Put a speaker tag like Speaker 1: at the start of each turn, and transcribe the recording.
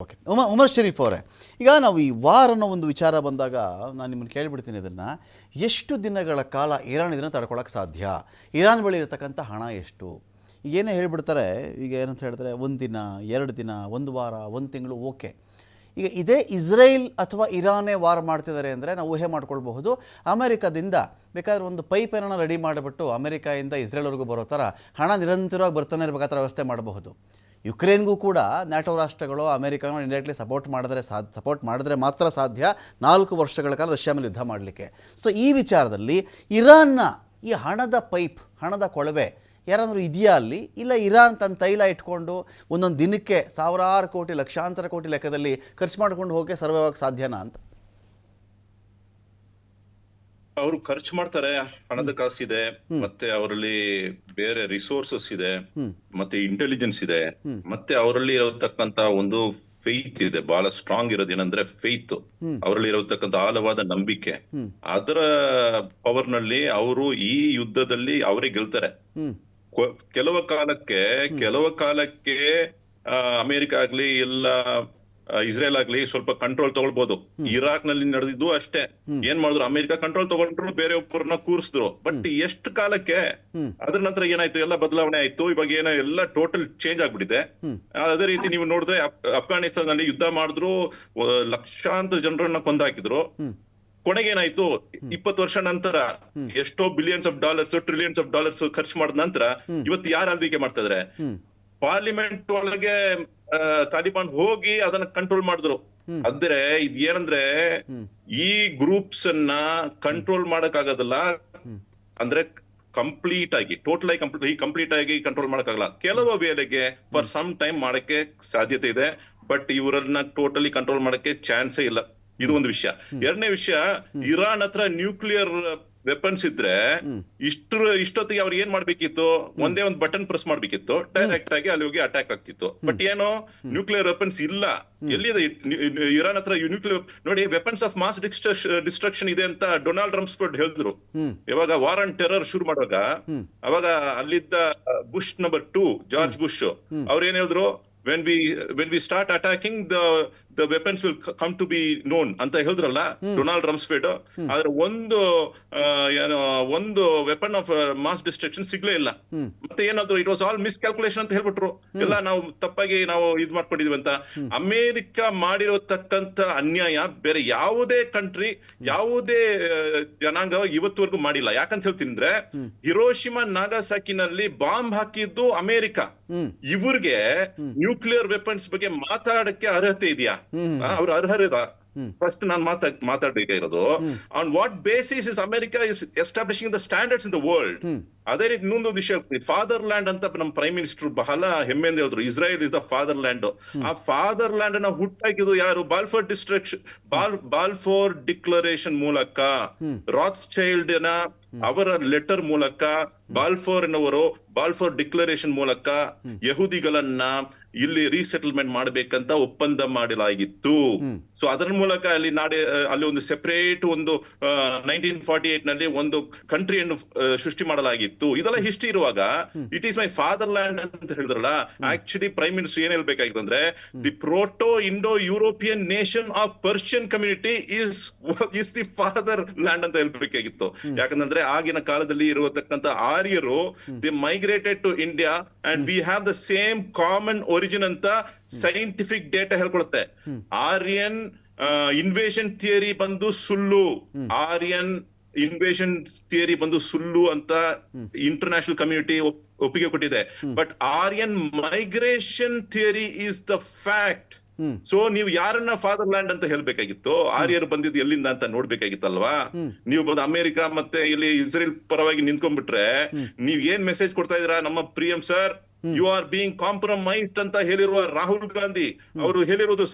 Speaker 1: Okay, Umar Sharif ಅವರೇ, ಈಗ ನಾವು ಈ ವಾರ್ ಅನ್ನೋ ಒಂದು ವಿಚಾರ ಬಂದಾಗ ನಾನು ನಿಮ್ಮನ್ನು ಕೇಳಿಬಿಡ್ತೀನಿ. ಇದನ್ನು ಎಷ್ಟು ದಿನಗಳ ಕಾಲ ಇರಾನ್ ಇದನ್ನು ತಡ್ಕೊಳ್ಳೋಕೆ ಸಾಧ್ಯ? ಇರಾನ್ ಬಳಿ ಇರತಕ್ಕಂಥ ಹಣ ಎಷ್ಟು? ಏನೇ ಹೇಳಿಬಿಡ್ತಾರೆ. ಈಗ ಏನಂತ ಹೇಳಿದ್ರೆ 1 ದಿನ 2 ದಿನ 1 ವಾರ 1 ತಿಂಗಳು, ಓಕೆ. ಈಗ ಇದೇ ಇಸ್ರೇಲ್ ಅಥವಾ ಇರಾನೇ ವಾರ್ ಮಾಡ್ತಿದ್ದಾರೆ ಅಂದರೆ ನಾವು ಊಹೆ ಮಾಡ್ಕೊಳ್ಬಹುದು, ಅಮೆರಿಕದಿಂದ ಬೇಕಾದ್ರೆ ಒಂದು ಪೈಪ್ ಏನೋ ರೆಡಿ ಮಾಡಿಬಿಟ್ಟು ಅಮೆರಿಕಾಯಿಂದ ಇಸ್ರೇಲ್ವರೆಗೂ ಬರೋ ಥರ ಹಣ ನಿರಂತರವಾಗಿ ಬರ್ತಾನೆ ಇರಬೇಕು, ಆ ಥರ ವ್ಯವಸ್ಥೆ ಮಾಡಬಹುದು. ಯುಕ್ರೇನ್ಗೂ ಕೂಡ ನ್ಯಾಟೋ ರಾಷ್ಟ್ರಗಳು ಅಮೆರಿಕನ ಇಂಡೈರೆಕ್ಟ್ಲಿ ಸಪೋರ್ಟ್ ಮಾಡಿದ್ರೆ ಮಾತ್ರ ಸಾಧ್ಯ 4 ವರ್ಷಗಳ ಕಾಲ ರಷ್ಯಾ ಮೇಲೆ ಯುದ್ಧ ಮಾಡಲಿಕ್ಕೆ. ಸೊ ಈ ವಿಚಾರದಲ್ಲಿ ಇರಾನ್ನ ಈ ಹಣದ ಪೈಪ್, ಹಣದ ಕೊಳವೆ ಯಾರಾದರೂ ಇದೆಯಾ ಅಲ್ಲಿ? ಇಲ್ಲ ಇರಾನ್ ತನ್ನ ತೈಲ ಇಟ್ಕೊಂಡು ಒಂದೊಂದು ದಿನಕ್ಕೆ ಸಾವಿರಾರು ಕೋಟಿ ಲಕ್ಷಾಂತರ ಕೋಟಿ ಲೆಕ್ಕದಲ್ಲಿ ಖರ್ಚು ಮಾಡ್ಕೊಂಡು ಹೋಗಿ ಸರ್ವೈವ್ ಸಾಧ್ಯನಾ ಅಂತ?
Speaker 2: ಅವರು ಖರ್ಚು ಮಾಡ್ತಾರೆ, ಹಣದ ಕಾಸಿದೆ, ಮತ್ತೆ ಅವರಲ್ಲಿ ಬೇರೆ ರಿಸೋರ್ಸಸ್ ಇದೆ, ಮತ್ತೆ ಇಂಟೆಲಿಜೆನ್ಸ್ ಇದೆ, ಮತ್ತೆ ಅವರಲ್ಲಿ ಇರತಕ್ಕಂತ ಒಂದು ಫೇತ್ ಇದೆ. ಬಹಳ ಸ್ಟ್ರಾಂಗ್ ಇರೋದೇನಂದ್ರೆ ಫೇತ್, ಅವರಲ್ಲಿ ಇರತಕ್ಕಂತ ಆಳವಾದ ನಂಬಿಕೆ. ಅದರ ಪವರ್ ನಲ್ಲಿ ಅವರು ಈ ಯುದ್ಧದಲ್ಲಿ ಅವರೇ ಗೆಲ್ತಾರೆ. ಕೆಲವು ಕಾಲಕ್ಕೆ ಅಮೆರಿಕ ಆಗ್ಲಿ ಇಲ್ಲ ಇಸ್ರೇಲ್ ಆಗ್ಲಿ ಸ್ವಲ್ಪ ಕಂಟ್ರೋಲ್ ತಗೊಳ್ಬಹುದು. ಇರಾಕ್ ನಲ್ಲಿ ನಡೆದಿದ್ದು ಅಷ್ಟೇ. ಏನ್ ಮಾಡಿದ್ರು, ಅಮೆರಿಕ ಕಂಟ್ರೋಲ್ ತಗೊಂಡ್ರು, ಬೇರೆ ಒಬ್ಬರನ್ನ ಕೂರಿಸಿದ್ರು. ಬಟ್ ಎಷ್ಟು ಕಾಲಕ್ಕೆ? ಅದ್ರ ನಂತರ ಏನಾಯ್ತು, ಎಲ್ಲ ಬದಲಾವಣೆ ಆಯ್ತು. ಇವಾಗ ಏನೋ ಎಲ್ಲ ಟೋಟಲ್ ಚೇಂಜ್ ಆಗ್ಬಿಟ್ಟಿದೆ. ಅದೇ ರೀತಿ ನೀವು ನೋಡಿದ್ರೆ ಅಫ್ಘಾನಿಸ್ತಾನಲ್ಲಿ ಯುದ್ಧ ಮಾಡಿದ್ರು, ಲಕ್ಷಾಂತರ ಜನರನ್ನ ಕೊಂದಾಕಿದ್ರು. ಕೊನೆಗೆ ಏನಾಯ್ತು, 20 ವರ್ಷ ನಂತರ ಎಷ್ಟೋ billions of dollars, trillions of dollars ಖರ್ಚು ಮಾಡಿದ ನಂತರ ಇವತ್ತು ಯಾರು ಆಳ್ವಿಕೆ ಮಾಡ್ತಾ ಇದಾರೆ? ಪಾರ್ಲಿಮೆಂಟ್ ಒಳಗೆ ತಾಲಿಬಾನ್ ಹೋಗಿ ಅದನ್ನ ಕಂಟ್ರೋಲ್ ಮಾಡಿದ್ರು. ಅಂದ್ರೆ ಇದ್ ಏನಂದ್ರೆ, ಈ ಗ್ರೂಪ್ಸ್ ಅನ್ನ ಕಂಟ್ರೋಲ್ ಮಾಡಕ್ ಆಗೋದಿಲ್ಲ. ಅಂದ್ರೆ ಕಂಪ್ಲೀಟ್ ಆಗಿ ಕಂಪ್ಲೀಟ್ ಆಗಿ ಕಂಟ್ರೋಲ್ ಮಾಡಕ್ಕಾಗಲ್ಲ. ಕೆಲವು ವೇಳೆಗೆ ಫಾರ್ ಸಮ್ ಟೈಮ್ ಮಾಡಕ್ಕೆ ಸಾಧ್ಯತೆ ಇದೆ, ಬಟ್ ಇವರನ್ನ ಟೋಟಲಿ ಕಂಟ್ರೋಲ್ ಮಾಡಕ್ಕೆ ಚಾನ್ಸೇ ಇಲ್ಲ. ಇದು ಒಂದು ವಿಷಯ. ಎರಡನೇ ವಿಷಯ, ಇರಾನ್ ಹತ್ರ ನ್ಯೂಕ್ಲಿಯರ್ ವೆಪನ್ಸ್ ಇದ್ರೆ ಇಷ್ಟೊತ್ತಿಗೆ ಅವ್ರು ಏನ್ ಮಾಡ್ಬೇಕಿತ್ತು, ಒಂದೇ ಒಂದು ಬಟನ್ ಪ್ರೆಸ್ ಮಾಡ್ಬೇಕಿತ್ತು, ಡೈರೆಕ್ಟ್ ಆಗಿ ಅಲ್ಲಿ ಹೋಗಿ ಅಟ್ಯಾಕ್ ಆಗ್ತಿತ್ತು. ಬಟ್ ಏನೋ ನ್ಯೂಕ್ಲಿಯರ್ ವೆಪನ್ಸ್ ಇಲ್ಲ. ಎಲ್ಲಿದೆ ಇರಾನ್ ಹತ್ರ ನ್ಯೂಕ್ಲಿಯರ್? ನೋಡಿ, ವೆಪನ್ಸ್ ಆಫ್ ಮಾಸ್ ಡಿಸ್ಟ್ರಕ್ಷನ್ ಇದೆ ಅಂತ ಡೊನಾಲ್ಡ್ ರಮ್ಸ್ಫೋರ್ಡ್ ಹೇಳಿದ್ರು. ಇವಾಗ ವಾರ್ ಆನ್ ಟೆರರ್ ಶುರು ಮಾಡುವಾಗ, ಅವಾಗ ಅಲ್ಲಿದ್ದ ಬುಷ್ ನಂಬರ್ 2 ಜಾರ್ಜ್ ಬುಷ್ ಅವ್ರು ಏನ್ ಹೇಳಿದ್ರು, when we start attacking, the weapons will come to be known ಅಂತ ಹೇಳಿದ್ರಲ್ಲ ಡೊನಾಲ್ಡ್ ರಮ್ಸ್ಫೆಲ್ಡ್. ಆದ್ರೆ ಒಂದು ವೆಪನ್ ಆಫ್ ಮಾಸ್ ಡಿಸ್ಟ್ರಕ್ಷನ್ ಸಿಗ್ಲೇ ಇಲ್ಲ. ಮತ್ತೆ ಏನಾದ್ರು ಇಟ್ ವಾಸ್ ಆಲ್ ಮಿಸ್ಕ್ಯಾಲ್ಕುಲೇಷನ್ ಅಂತ ಹೇಳ್ಬಿಟ್ರು. ಎಲ್ಲ ನಾವು ತಪ್ಪಾಗಿ ನಾವು ಇದ್ ಮಾಡ್ಕೊಂಡಿದ್ವಿ ಅಂತ. ಅಮೆರಿಕ ಮಾಡಿರತಕ್ಕಂತ ಅನ್ಯಾಯ ಬೇರೆ ಯಾವುದೇ ಕಂಟ್ರಿ, ಯಾವುದೇ ಜನಾಂಗ ಇವತ್ತುವರೆಗೂ ಮಾಡಿಲ್ಲ. ಯಾಕಂತ ಹೇಳ್ತೀನಿ ಅಂದ್ರೆ, ಹಿರೋಶಿಮಾ ನಾಗಾಸಾಕಿನಲ್ಲಿ ಬಾಂಬ್ ಹಾಕಿದ್ದು ಅಮೆರಿಕ. ಇವ್ರಿಗೆ ನ್ಯೂಕ್ಲಿಯರ್ ವೆಪನ್ಸ್ ಬಗ್ಗೆ ಮಾತಾಡಕ್ಕೆ ಅರ್ಹತೆ ಇದೆಯಾ? ಅವ್ರ ಅರ್ಹರಿದ? ಫಸ್ಟ್ ನಾನು ಮಾತಾಡಬೇಕಾಗಿರೋದು, on what basis is America is establishing the standards in the world. ಅದೇ ರೀತಿ ಇನ್ನೊಂದು ವಿಷಯ, ಫಾದರ್ ಲ್ಯಾಂಡ್ ಅಂತ ನಮ್ಮ ಪ್ರೈಮ್ ಮಿನಿಸ್ಟರ್ ಬಹಳ ಹೆಮ್ಮೆಯಿಂದ ಹೇಳಿದ್ರು, Israel is the father land. ಆ ಫಾದರ್ ಲ್ಯಾಂಡ್ ಅನ್ನ ಹುಟ್ಟಾಕಿದ್ದು ಯಾರು? ಬಾಲ್ಫೋರ್ ಡಿಕ್ಲರೇಷನ್ ಮೂಲಕ, ರಾತ್ ಚೈಲ್ಡ್ ನ ಅವರ ಲೆಟರ್ ಮೂಲಕ, ಬಾಲ್ಫೋರ್ ಡಿಕ್ಲರೇಷನ್ ಮೂಲಕ ಯಹೂದಿಗಳನ್ನ ಇಲ್ಲಿ ರೀಸೆಟಲ್ಮೆಂಟ್ ಮಾಡ್ಬೇಕಂತ ಒಪ್ಪಂದ ಮಾಡಲಾಗಿತ್ತು. ಸೊ ಅದರ ಮೂಲಕ ಅಲ್ಲಿ ಒಂದು ಸೆಪರೇಟ್ ಒಂದು 1948 ನಲ್ಲಿ ಒಂದು ಕಂಟ್ರಿಯನ್ನು ಸೃಷ್ಟಿ ಮಾಡಲಾಗಿತ್ತು. ಇದೆಲ್ಲ ಹಿಸ್ಟ್ರಿ ಇರುವಾಗ it is my fatherland ಅಂತ ಹೇಳಿದ್ರಲ್ಲ, ಆಕ್ಚುಲಿ ಪ್ರೈಮ್ ಮಿನಿಸ್ಟರ್ ಏನ್ ಹೇಳ್ಬೇಕಾಗಿತ್ತು ಅಂದ್ರೆ, the proto Indo European nation of Persian community is the fatherland ಅಂತ ಹೇಳ್ಬೇಕಾಗಿತ್ತು. ಯಾಕಂದ್ರೆ ಆಗಿನ ಕಾಲದಲ್ಲಿ ಇರತಕ್ಕಂತ ಆರ್ಯರು the migrated to India and we have the same common origin ಅಂತ ಸೈಂಟಿಫಿಕ್ ಡೇಟಾ ಹೇಳ್ಕೊಳುತ್ತೆ. ಆರ್ಯನ್ ಇನ್ವೇಷನ್ ಥಿಯರಿ ಬಂದು ಸುಳ್ಳು, ಅಂತ ಇಂಟರ್ನ್ಯಾಷನಲ್ ಕಮ್ಯುನಿಟಿ ಒಪ್ಪಿಗೆ ಕೊಟ್ಟಿದೆ. But Aryan migration theory is the fact. So ನೀವು ಯಾರನ್ನ ಫಾದರ್ ಲ್ಯಾಂಡ್ ಅಂತ ಹೇಳ್ಬೇಕಾಗಿತ್ತು? ಆರ್ಯರು ಬಂದಿದ್ದು ಎಲ್ಲಿಂದ ಅಂತ ನೋಡ್ಬೇಕಾಗಿತ್ತಲ್ವಾ? ನೀವು ಬಂದು ಅಮೆರಿಕ ಮತ್ತೆ ಇಲ್ಲಿ ಇಸ್ರೇಲ್ ಪರವಾಗಿ ನಿಂತ್ಕೊಂಡ್ಬಿಟ್ರೆ ನೀವ್ ಏನ್ ಮೆಸೇಜ್ ಕೊಡ್ತಾ ಇದೀರಾ? ನಮ್ಮ Priyam sir, you are being compromised ಅಂತ ಹೇಳಿರುವ ರಾಹುಲ್ ಗಾಂಧಿ ಅವರು ಹೇಳಿರೋದು